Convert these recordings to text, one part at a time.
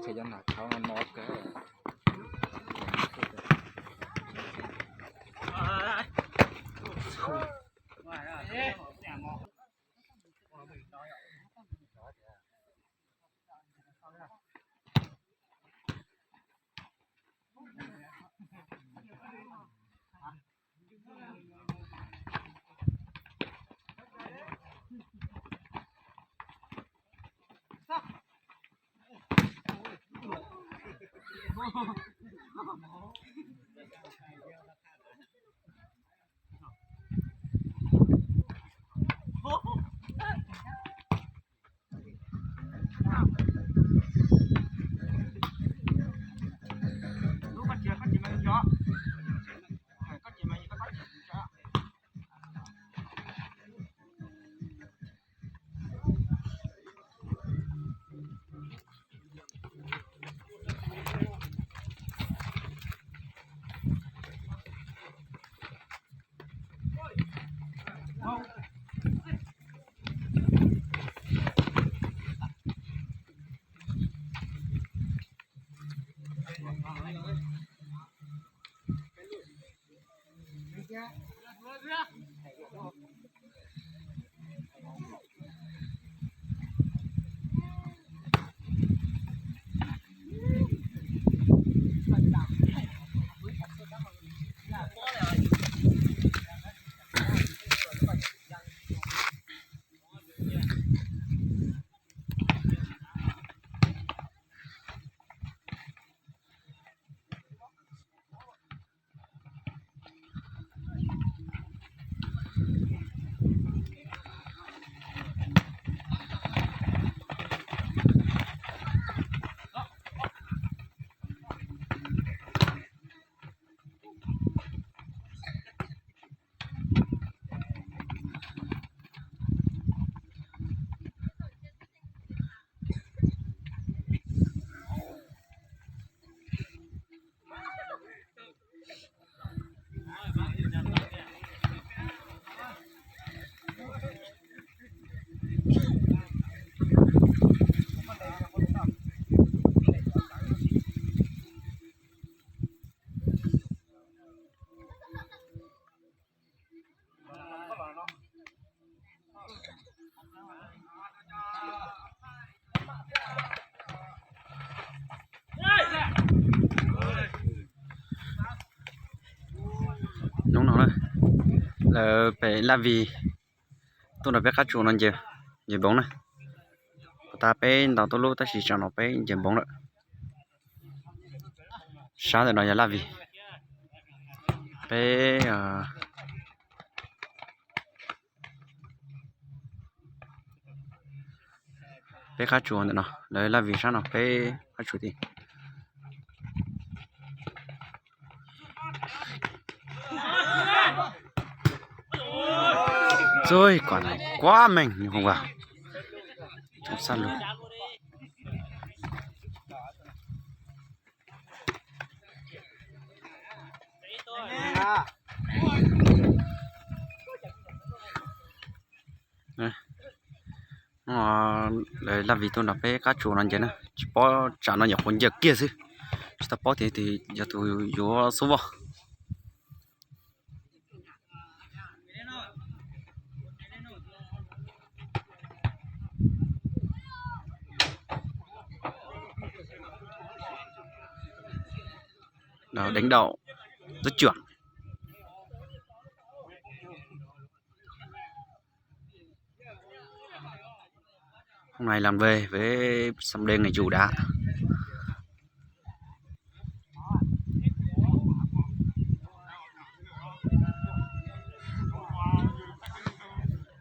thời gian nào cháu ăn mót cái đúng rồi là phải làm vì tôi đã biết các chủ nó nhiều bóng này ta bé đào tôi lô ta chỉ cho nó bé nhiều bóng rồi sáng rồi nó giờ làm vì bé bé các chủ nữa nó đấy là vì sao nó bé các chủ thì rồi còn này quá mình nhưng không vào trong sân luôn đấy là vì tôi đã bé cá chủ nó vậy nè chỉ bỏ trả nó nhập con giật kia chứ ta bỏ thì giờ tôi vô số vào đó, đánh đầu rất chuẩn. Hôm nay làm về với sầm đen này chủ đá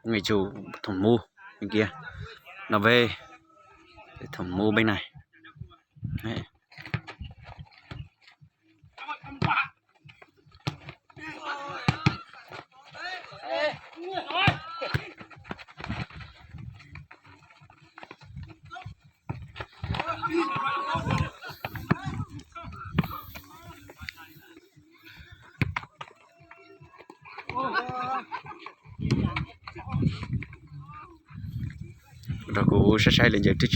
người chủ thủng mu bên kia nó về thủng mu bên này. Đấy. Rồi cũng sẽ lên giờ trước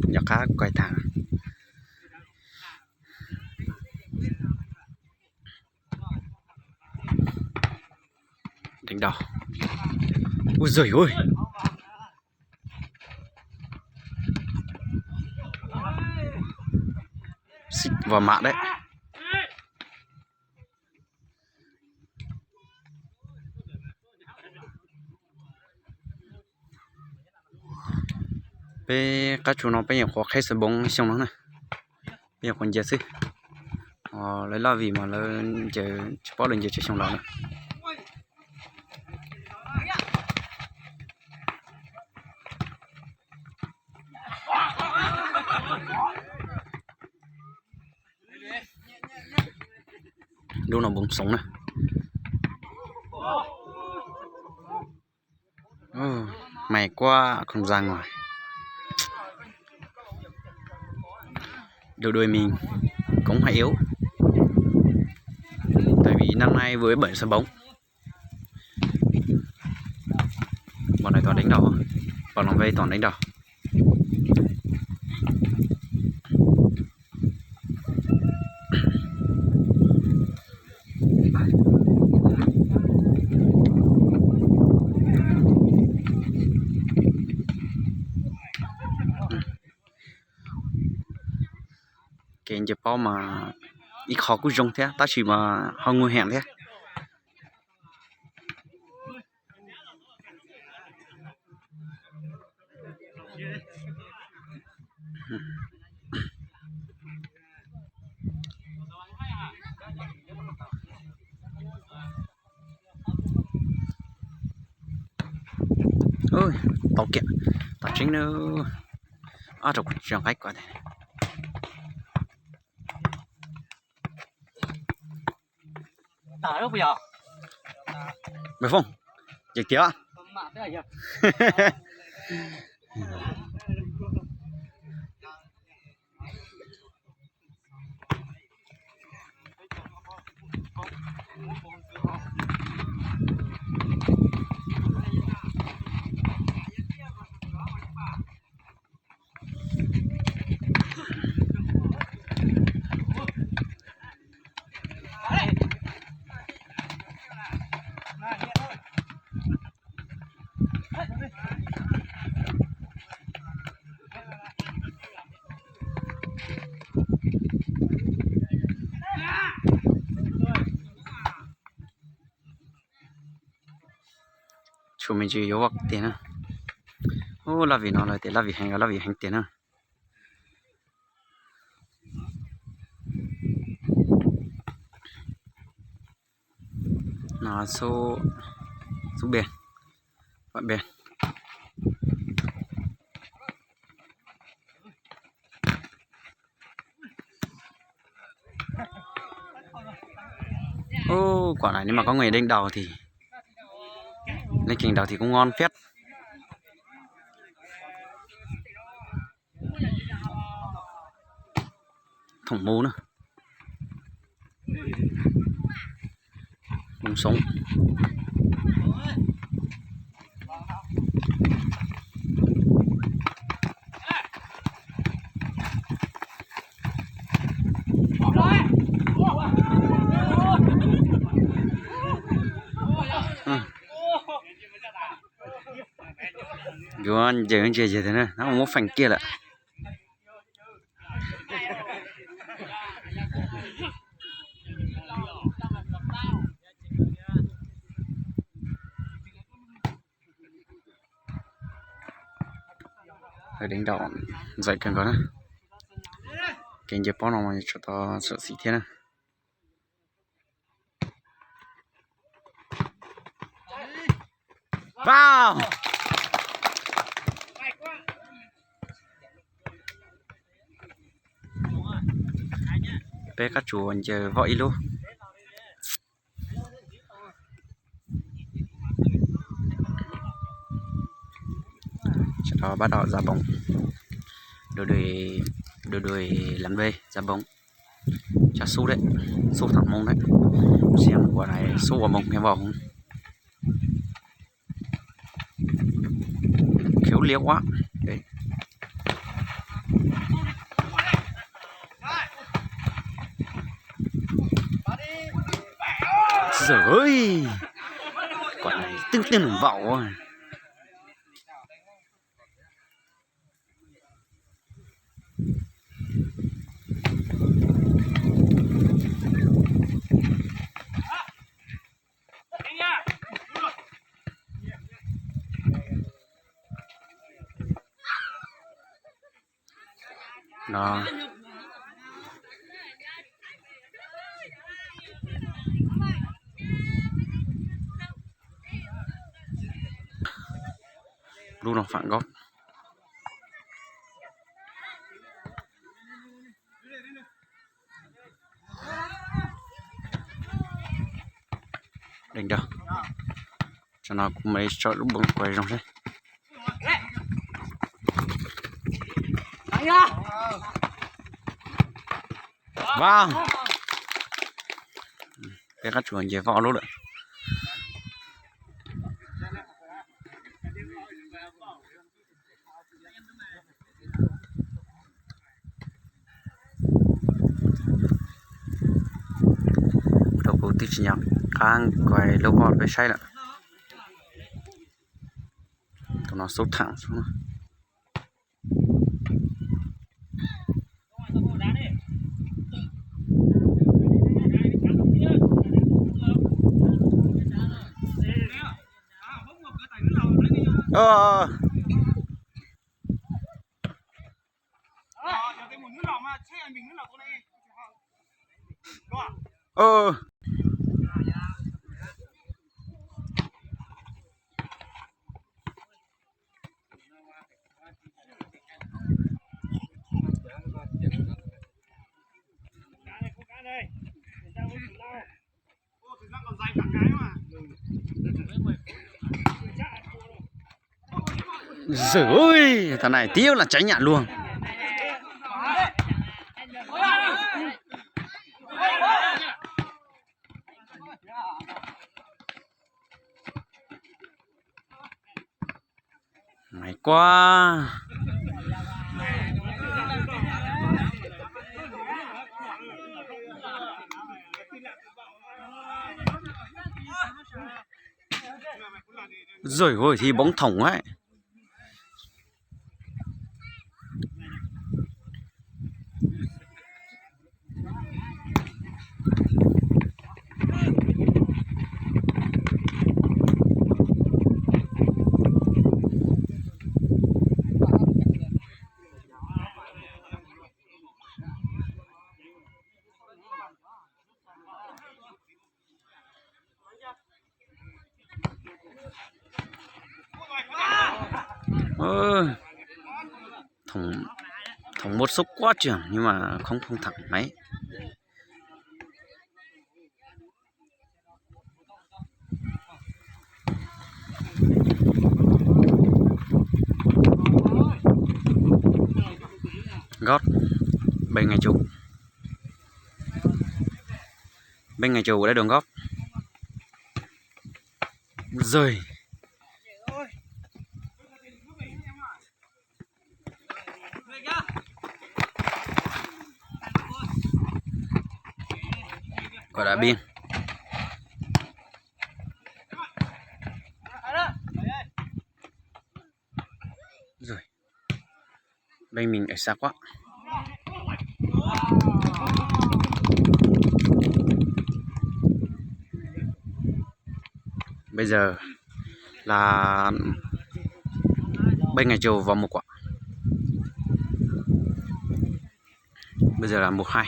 nhà cá quay thẳng đánh đầu. Ui giời ơi, xịt vào mạng đấy. Bây các chú nó bây giờ có khai sử bóng xong nó này, bây giờ còn giờ xí lấy lo vì mà nó giờ bỏ lên giờ chơi xong đó nữa. Đâu nó bóng sống này. Mày quá không ra ngoài. Đôi mình cũng hay yếu. Tại vì năm nay với 7 sân bóng, bọn này toàn đánh đầu, bọn nó vây toàn đánh đầu. Cái chụp bao mà ít khó cũng dùng thế, ta chỉ mà không nguy hiểm thế. Ôi, tao kìa, tao chính nó ở trong trường khách quá này. Tao đâu bây giờ? Mày Phong, dịch tía. Chú mình chỉ yếu vật tiền à. Ô là vì nó là tiền, là vì hành tiền à. Nó số biển, bạn biển. Ô quả này nếu mà có người đánh đầu thì lên trình đầu thì cũng ngon phết. Thủng mũ nữa. Bông sống. Giờ anh chơi thế này, nó không có phanh kia lại. Phải đánh đầu dậy cần có nữa. Cái giờ bao nào mà cho tao sợ xí thế này. Vào. Bé các chú anh chờ gọi luôn. Sau đó bắt đầu ra bóng. Đôi làm về ra bóng. Chả sút đấy, sút thẳng mông đấy. Xem quả này sút vào mông hay vào không? Khéo léo quá. Đấy. Giời ơi, quả này tiếng tiếng vọng đó. Lúc nó phản góc đánh đâu cho nó cũng mấy cho lúc bóng quay trong đấy. Vâng cái các chuồn dễ võ luôn đấy. Đầu cổ tích nhầm càng quay lâu bọt với say lại tụi nó sốt thẳng xuống. Giời ơi, thằng này tiêu là cháy nhạn luôn. Mày quá. Rồi ôi thì bóng thòng ấy. Thòng một xúc quá trường nhưng mà không thẳng máy. Gót bên ngày chủ ở đây đường góp rơi. Quả đá biên rồi bên mình ở xa quá. Bây giờ là bên ngày chiều vào một quả. Bây giờ là 1-2.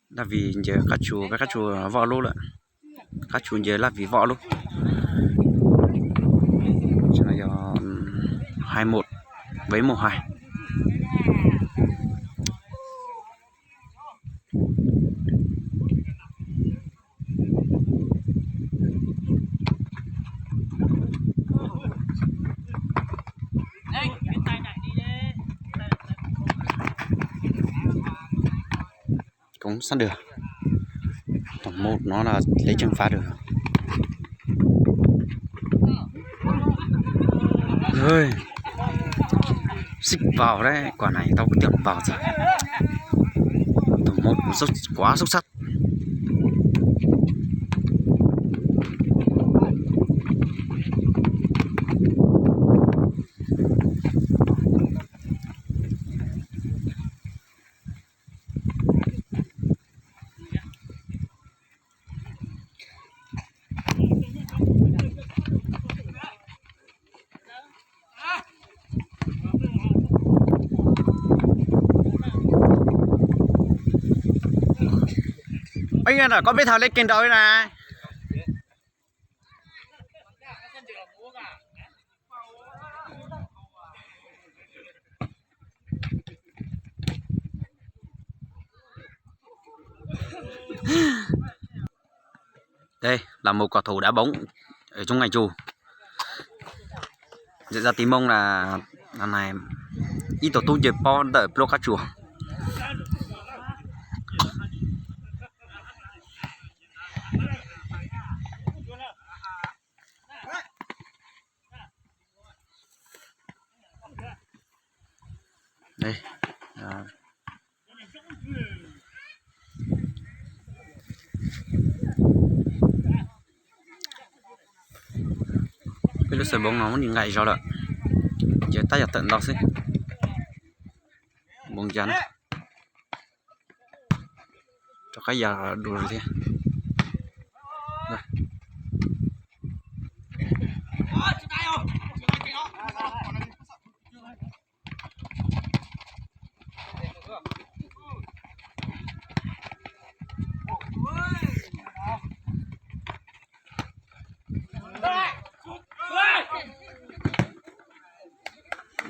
Là vì giờ các chú võ luôn ạ. Các chú giờ là vì võ luôn. Cho nên giờ 2-1 với 1-2. Cũng săn được. Tổng 1 nó là lấy chân phá được. Rồi. xích vào đấy, quả này tao có tiền vào rồi. Tầm một quá xuất sắc. Anh em là có biết thằng lấy kinh đôi này. Đây là một quả thủ đá bóng ở trong ngành chù. Diễn ra tím mông là lần này ít tổ tu dịp po đợi pro cá chùa. Đây cái lúc sờ bóng nó đi ngay rồi đó, giờ tay vào tận đó xí bóng chắn cho cái giờ đủ rồi thế. Đây.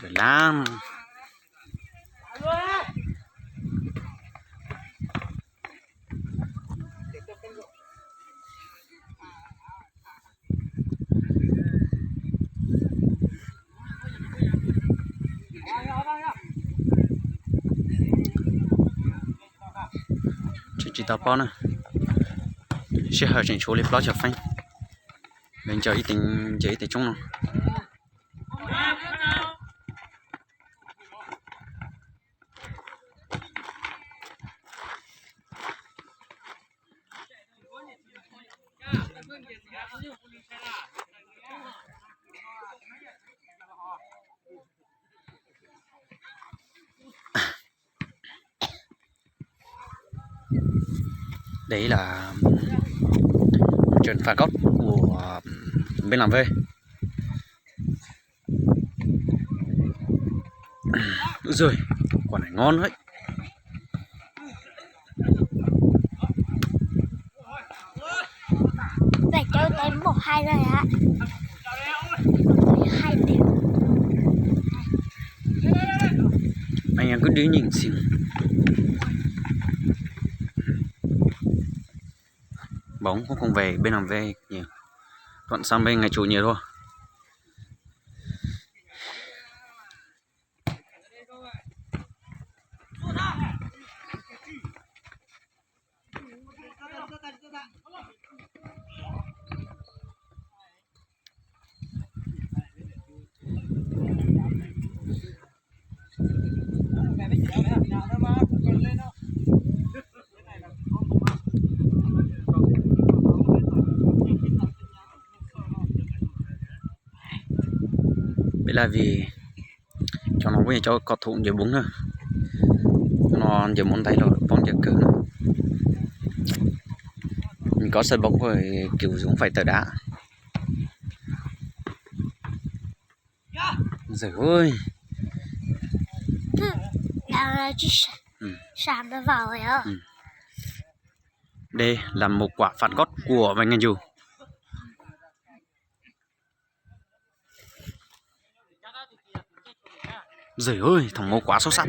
Để làm chỉ tao po nè, sẽ hơi chỉnh số lên plot cho phanh mình chờ ít tính giấy để chung nào. Đấy là trận phạt góc của bên làm về. Rồi quả này ngon đấy. Để cho em 1-2 rồi ạ. 2 điểm. Anh em cứ đi nhìn xíu. Bóng cũng không về bên làm về nhiều, thuận sang bên ngày chủ nhiều thôi. Vậy là vì cho nó bây cho cọt thủng dưới bún nữa, nó giờ muốn tay rồi bóng giờ cứng nữa. Mình có sân bóng rồi kiểu cũng phải tờ đá. Giời ơi, Đang chỉ sàn nó vào rồi ạ. đây là một quả phạt góc của Vành Ngân Dù. Giời ơi, thằng Ngô quá xuất sắc.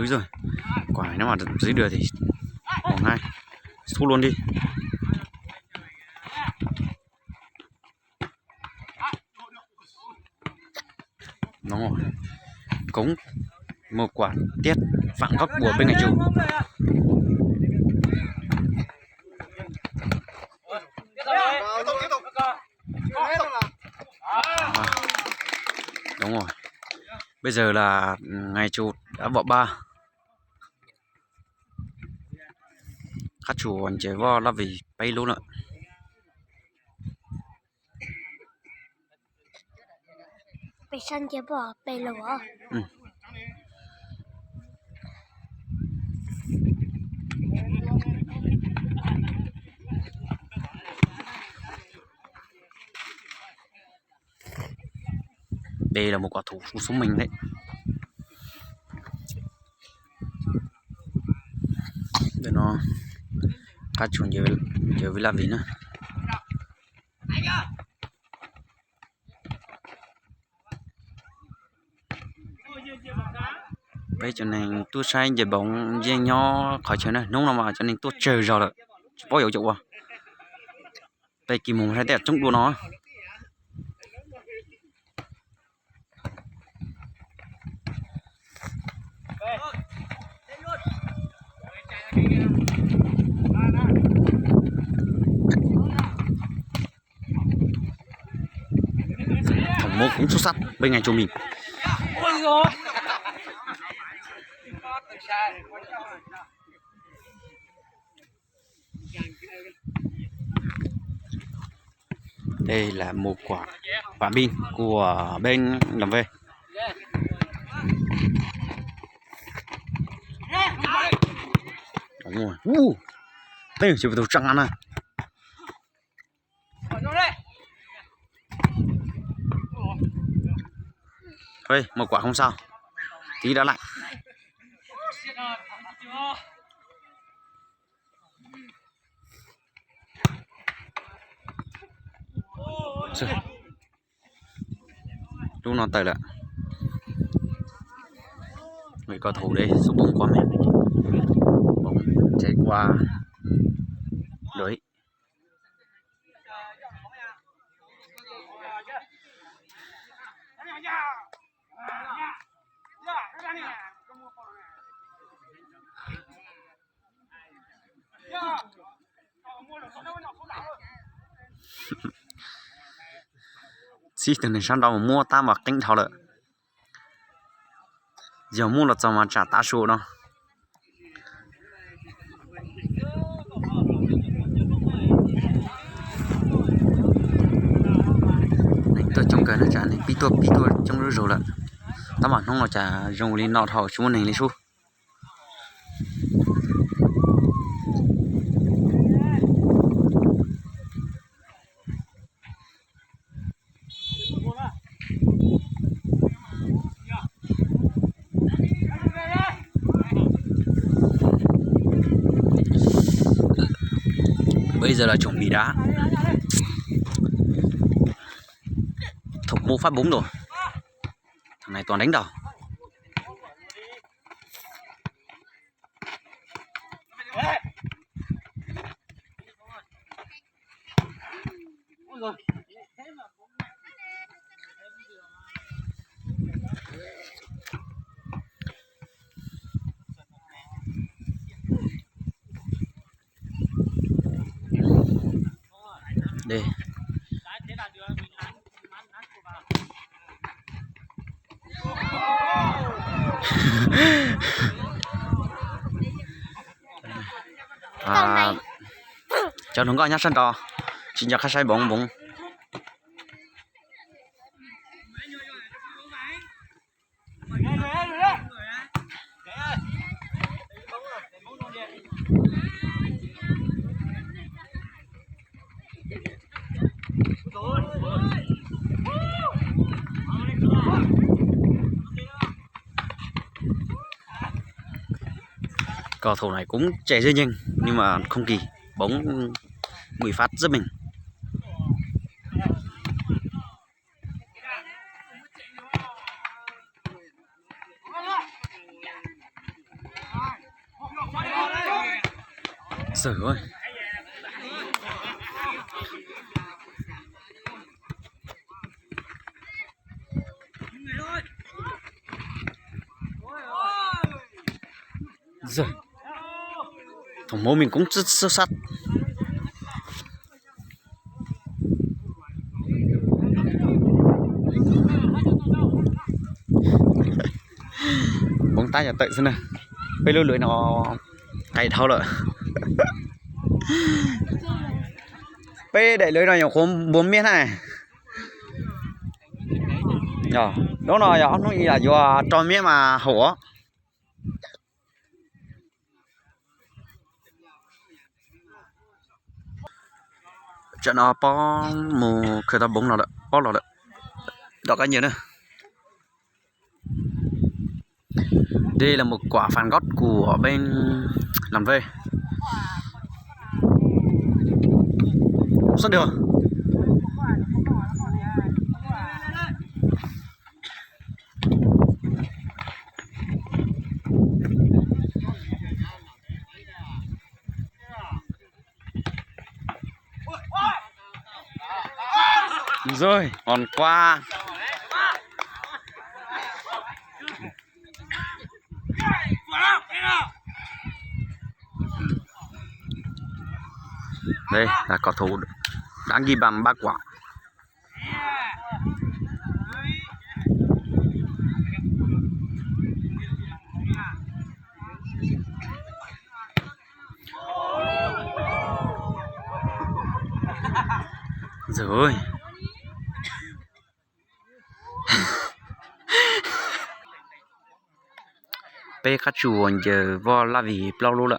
Rồi. Quả này nếu mà dưới đường thì bỏ ngay. Thu luôn đi. Đúng rồi. Cũng một quả tiết phản góc của bên này chủ. Đúng rồi. Bây giờ là ngày chủ đã vợ ba. Các chủ còn chế vo là vì bay luôn ạ. Bị săn chế bỏ bị lửa. Ừ. Đây là một quả thủ của chúng mình đấy. Để nó các chủ giờ với làm gì nữa. Bây giờ này tôi sai giờ bóng riêng nhỏ khỏi chơi này nông nào mà cho nên tôi chờ rồi là bao giờ chịu à. Đây kỳ mùng hai đẹp trong đua nó. Tổng mô cũng xuất sắc bên ngày cho mình. Đây là một quả pin của bên làm về. Đúng rồi. Đây chỉ vào trăng ăn à. Thôi, một quả không sao. Tí đã lại. Lúc nó tới là người cầu thủ đây số bóng qua mình, bóng chạy qua lưới. Xí từ này sang đâu mà mua ta mặc tinh thảo lợi. Giờ mua là cho mà trả tá số đó. Này tôi trong cái nó trả này pi tua trong rồi là ta bảo không là trả dùng lên nọ thầu chúng mình lấy số. Bây giờ là chuẩn bị đá. Thủ môn phát bóng rồi. Thằng này toàn đánh đầu. Đây. Cho nó gọi nhá sân to. Chỉ cho khách sai bóng bóng. Cầu thủ này cũng chạy rất nhanh nhưng mà không kỳ bóng bị phát rất mình. Trời ơi. rồi thằng mố mình cũng rất xuất sắc. bóng tay nhà tệ xem này bây lưỡi lưỡi nó cày thao lợi bây đẩy lưỡi nó nhỏ khóm 4 miếng này nhỏ đó là nhỏ nó như là do cho miếng mà hổ trận nó bó mù khởi ta bóng nào đấy bó nào đấy đó cái gì nữa. Đây là một quả phản gót của bên làm về rất được. Rồi còn qua đây là cầu thủ đã ghi bằng 3 quả. Rồi Pikachu giờ vo la vì bao lâu了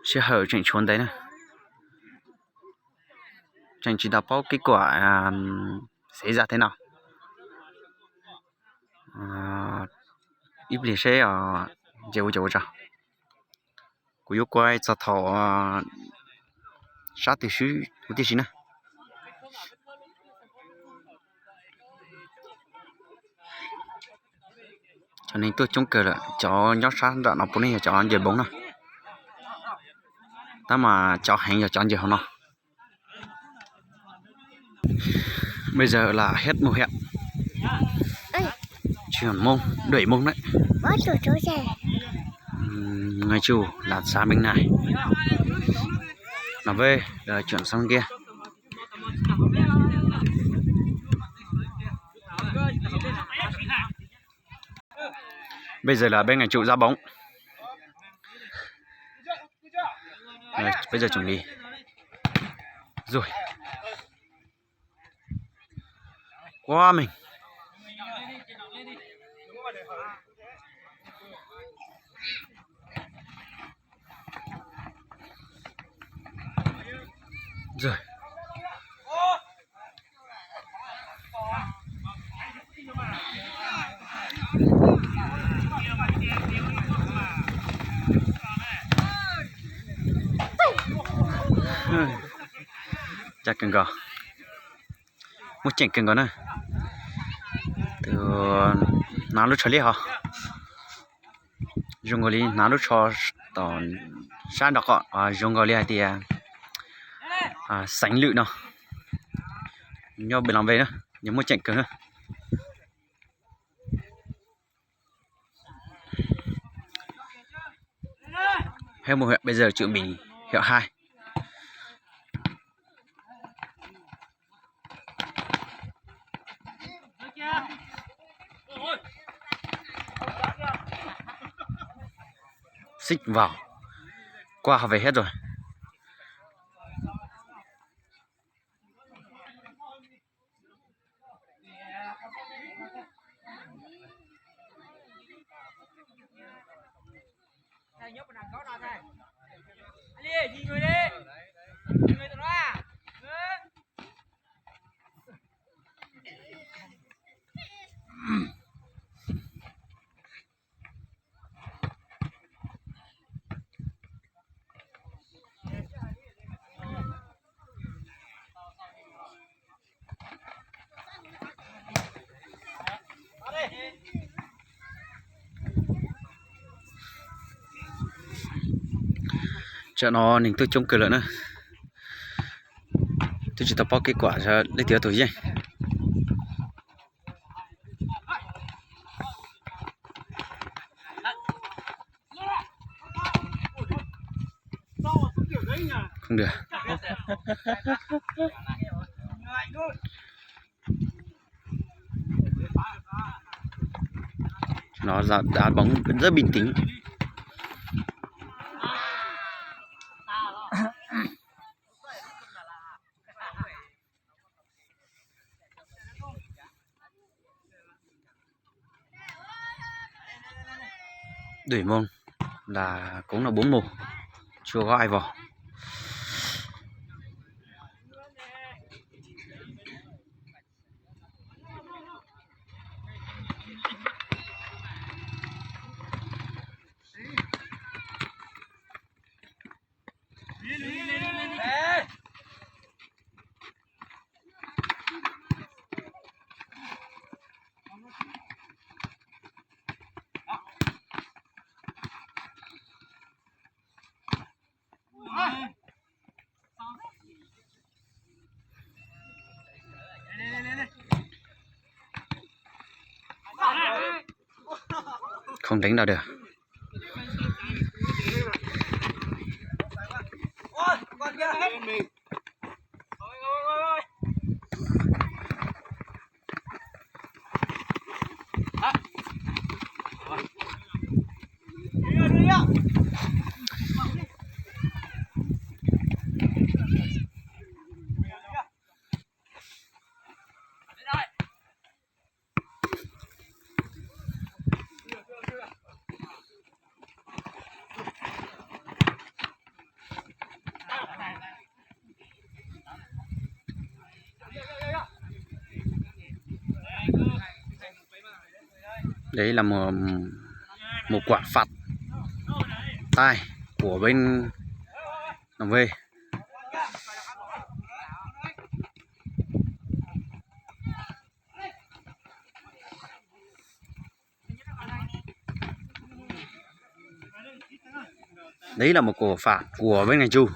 sẽ hở chuyện trốn đấy nè chẳng chỉ đọc báo kết quả xảy ra thế nào ít lì sẽ ở dấu dấu ra của yêu quay cho thọ sát tỷ số của tỷ số nè cho nên tôi chống cờ lại cho nhót sát đoạn nó bốn này cho giờ bóng nè ta mà cho hẹn giờ chọn giờ không nào. Bây giờ là hết mùa hè chuyển mông đẩy mông đấy người chủ là xa bên này là về rồi chuyển sang kia. Bây giờ là bên người chủ ra bóng rồi, bây giờ chuẩn bị rồi qua mình rồi chắc cần gò một chuyện cần gò nữa từ nào lúc chơi hả dùng gọi nào lúc cho tòn sáng đọc họ dùng gọi thì sánh lự nào nhau bị làm về nữa những một chuyện cần nữa hết một huyện bây giờ chuẩn bị hiệu 2 xích vào qua về hết rồi. Chợ nó mình tôi trông cười nữa tôi chỉ tập báo kết quả cho lấy tiền tuổi gì Không được. Nó đá bóng rất bình tĩnh. Đuổi môn là cũng là 4-1, chưa có ai vào. Không đánh nào được. Đấy là một quả phạt tay của bên đồng về. Đấy là một quả phạt của bên ngành Chu.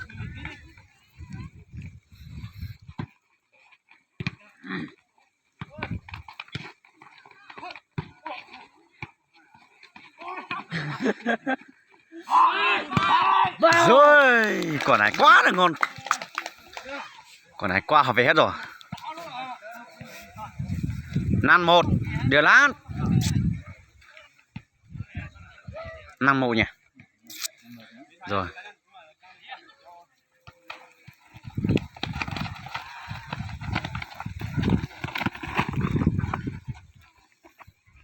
Rồi, quả này quá là ngon. Quả này qua hợp về hết rồi. 5-1, đưa Lan. 5-1 nhỉ. Rồi.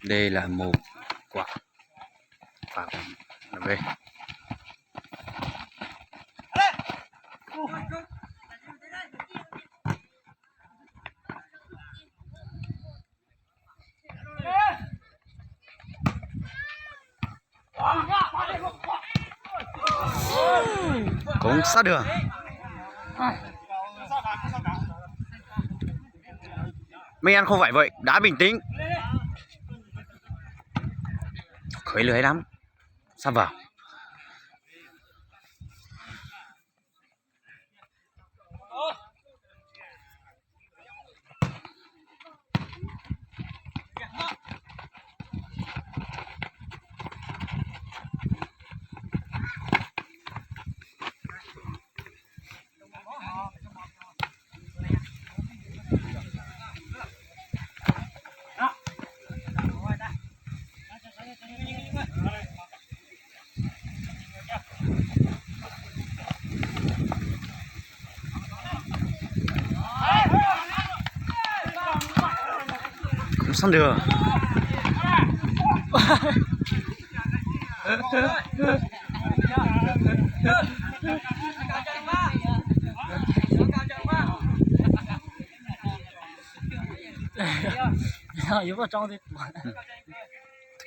Đây là một quả phạt về. Cũng sát đường. Mấy anh không phải vậy, đá bình tĩnh. Khởi lưới lắm. Sắp vào. Cũng săn đường.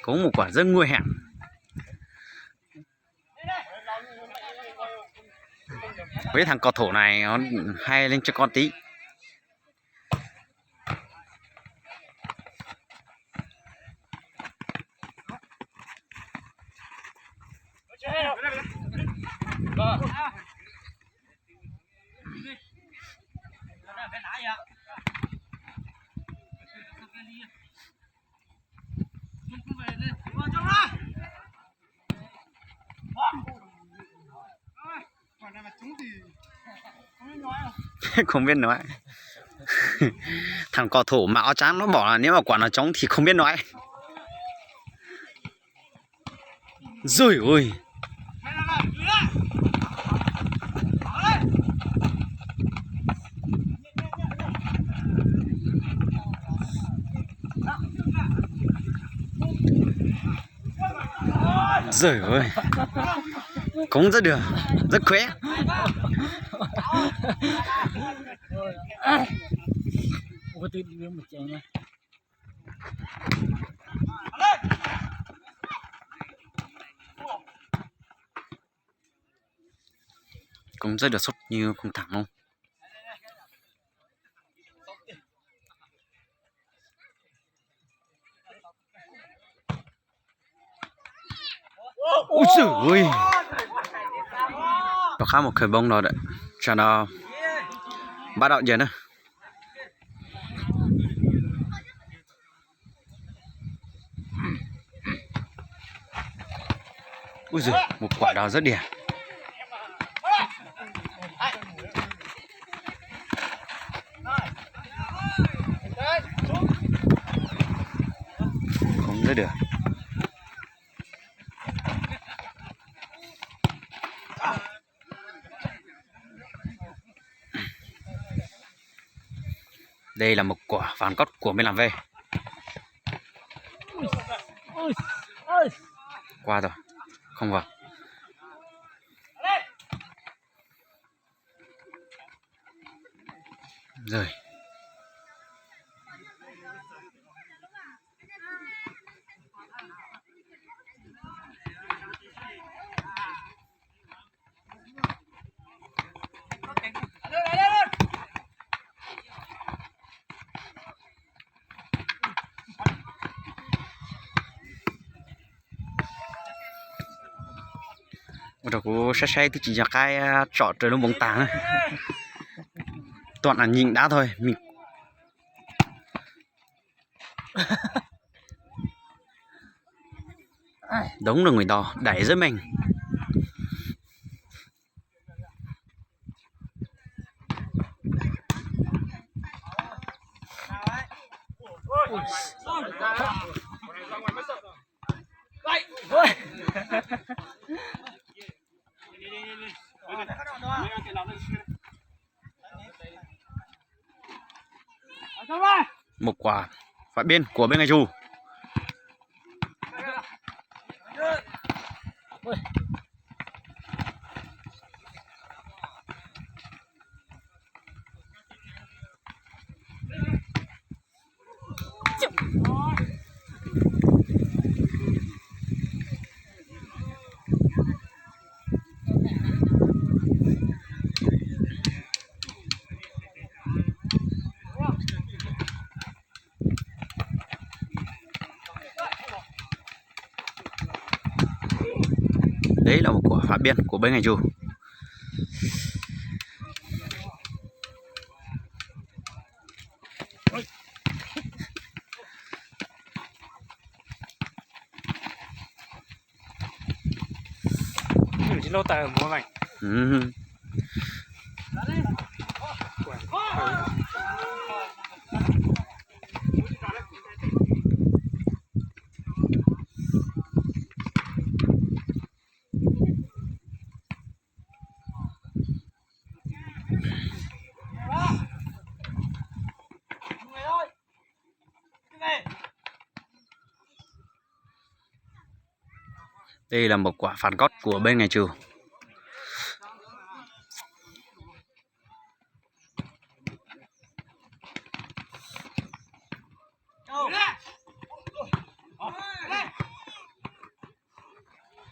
Có một quả rất nguy hiểm. Với thằng cầu thủ này nó hay lên cho con tí. Không biết nói. Thằng cò thủ mà áo trắng nó bảo là nếu mà quả nó trống thì không biết nói. Rồi ôi. Rồi ôi. Cũng rất được, rất khỏe. Ủa tôi đi một chén nha. Cũng rất được sốt như con thẳng không? Ôi trời ơi. Có khá một khởi bông rồi đấy. Cho nó bắt đầu giờ nữa. Ui giời, một quả đào rất đẹp. Không rất được. Đây là một quả ván cót của mình làm về. Qua rồi, không vào. Rồi. Rồi cô say thì chỉ là cái trọ trời nó bóng tàng thôi. Toàn là nhìn đã thôi. Mình đúng rồi người to đẩy dưới mình. Một quả phải biên của bên ngay dù. Đấy là một quả phá biên của bên ngay dù. Chỉ lâu tài ở mua mày. Đây là một quả phản cót của bên ngay trừ.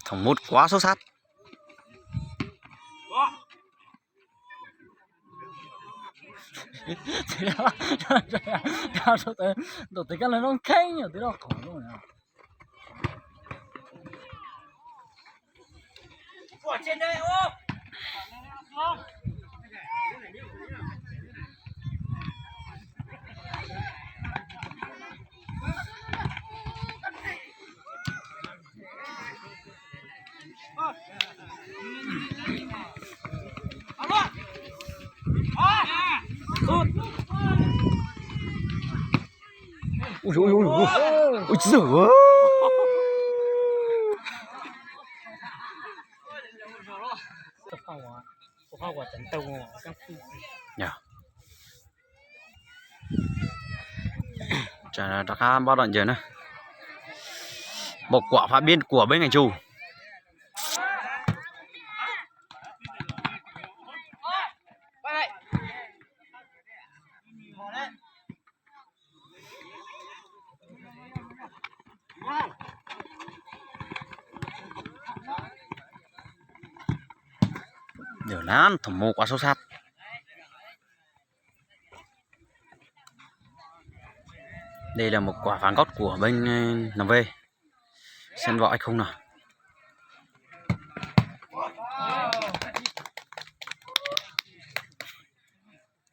Thằng mút quá sâu sát. Thế đó, tôi thấy cái này nó khen nhiều, thế đó khỏi luôn nè. Ở trên đây ô. ôi ôi ôi ôi giời ơi nhờ chả là ta bao đoạn giờ nữa một quả phá biên của bên ngành chủ giờ nán thủng mộ quá sâu sát đây là một quả phán gót của bên NV xem gọi không nào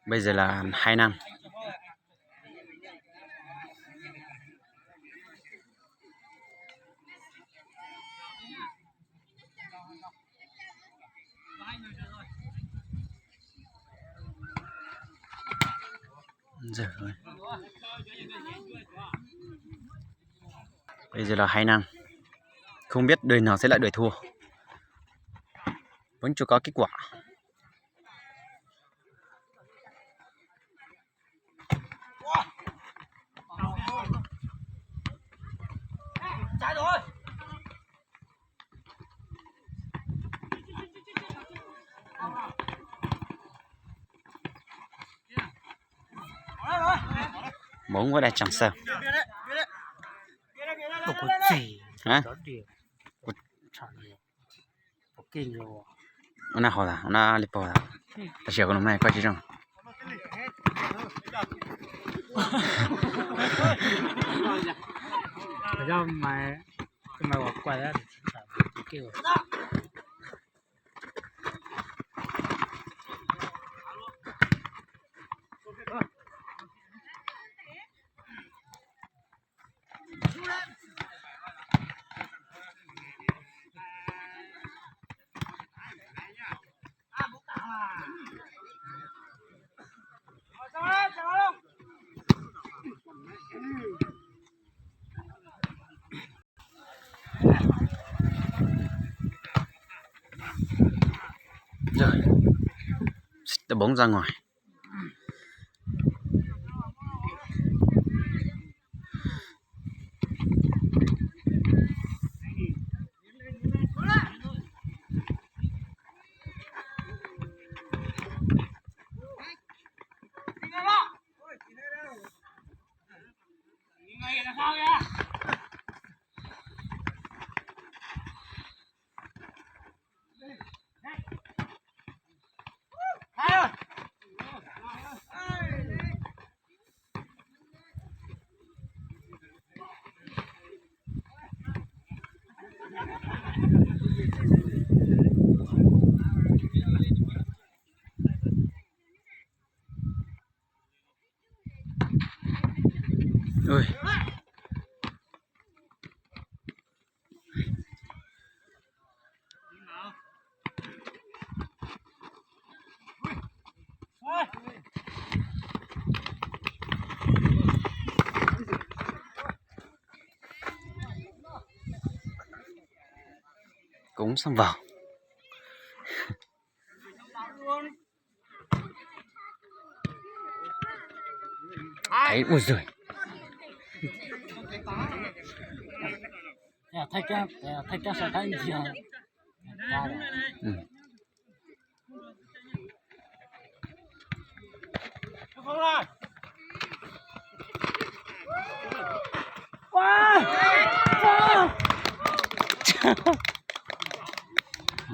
bây giờ là 2 năm giờ rồi. Bây giờ là 2 năm không biết đời nào sẽ lại đời thua vẫn chưa có kết quả Trái rồi. bóng có đẹp chẳng sao hả nó hò là nó lipo là ta chỉ có nó này coi chứ trong ra mày quay ra kêu rồi ta bóng ra ngoài ơi cũng xông vào thấy ui giời thay cái sẽ thấy gì ừ.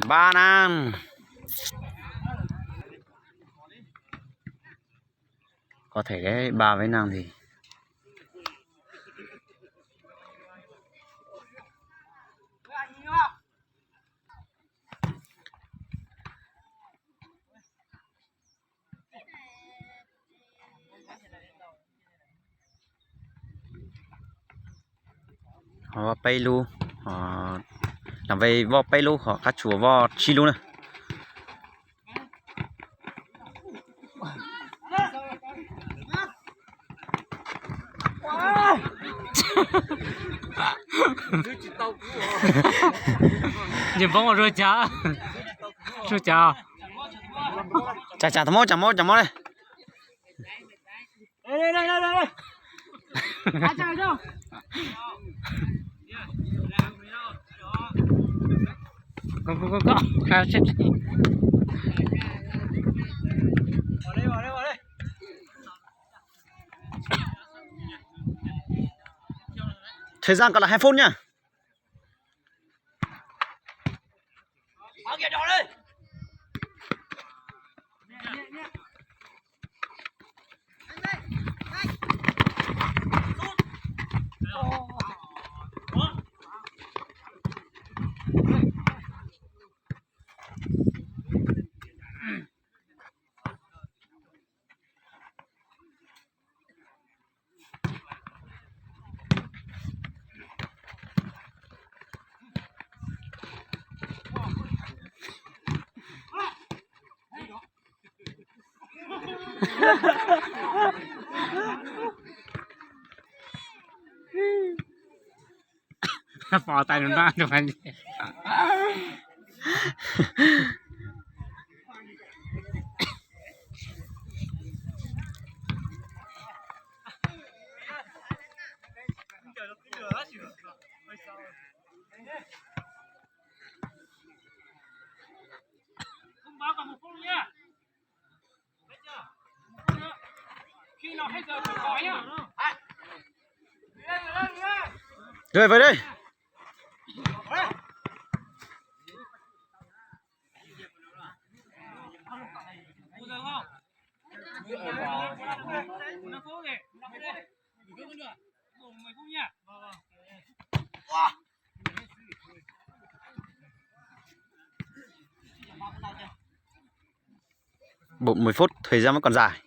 Ba năm có thể đấy 3 với 5 thì họ pay luôn họ làm về vo pay luôn họ cá chùa vo chi luôn này 你帮我说家，说家。 chả chả thấm mó đây Đây. Ai chơi đâu? Go. Khai chết. Vào đây. thời gian còn là 2 phút nhá. Bảo kìa đồ đi. Bỏ tay nó ra cho anh. Không báo cả một phút nha. Khi nào hết giờ phải nói nhá. Rồi về đây. Bộ 10 phút, thời gian vẫn còn dài.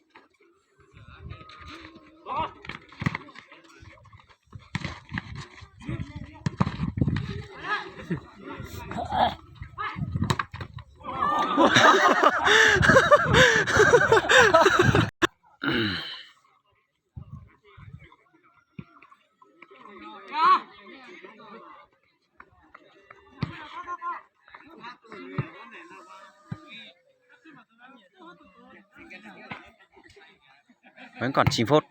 Vẫn còn 9 phút.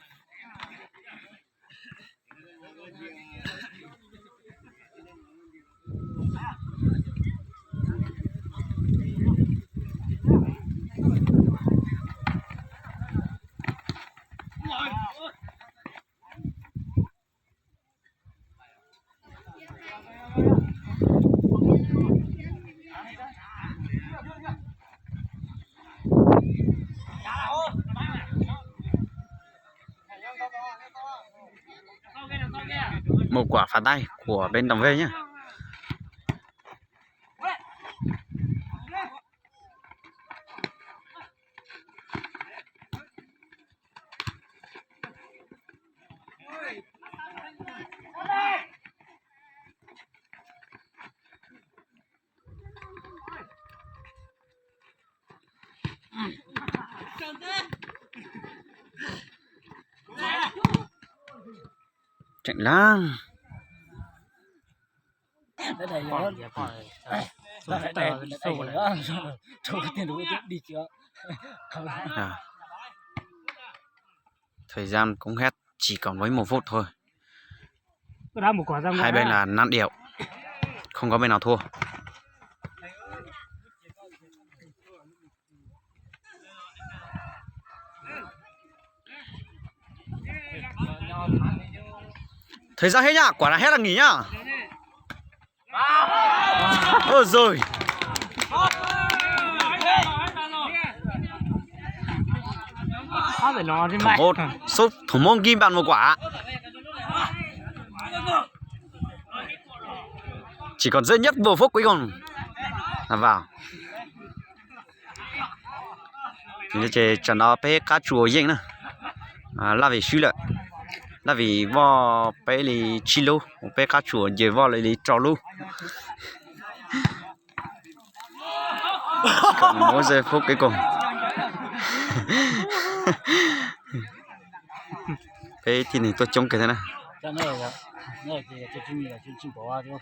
Một quả phá tay của bên đồng V nhé. Chạy lang. Đây này nó cho cái tiền đối đi chưa. Thời gian cũng hết, chỉ còn với 1 phút thôi. Một quả ra hai bên là nặn điệu, không có bên nào thua. Thời gian hết nhá, quả là hết là nghỉ nhá. Rồi. Một súp thủ môn kim bàn 1 quả. Chỉ còn duy nhất vừa phút cuối cùng là vào. Thì chơi trận đó bé cá chùa yên nữa. Là vì suy lợi. Là vì vo bé li chi lô, bé cá chùa giờ vo lại li trò lô. Mỗi giây phút cuối cùng. Bé thì này tôi trông cái thế này. 那这个这经历了就进国啊就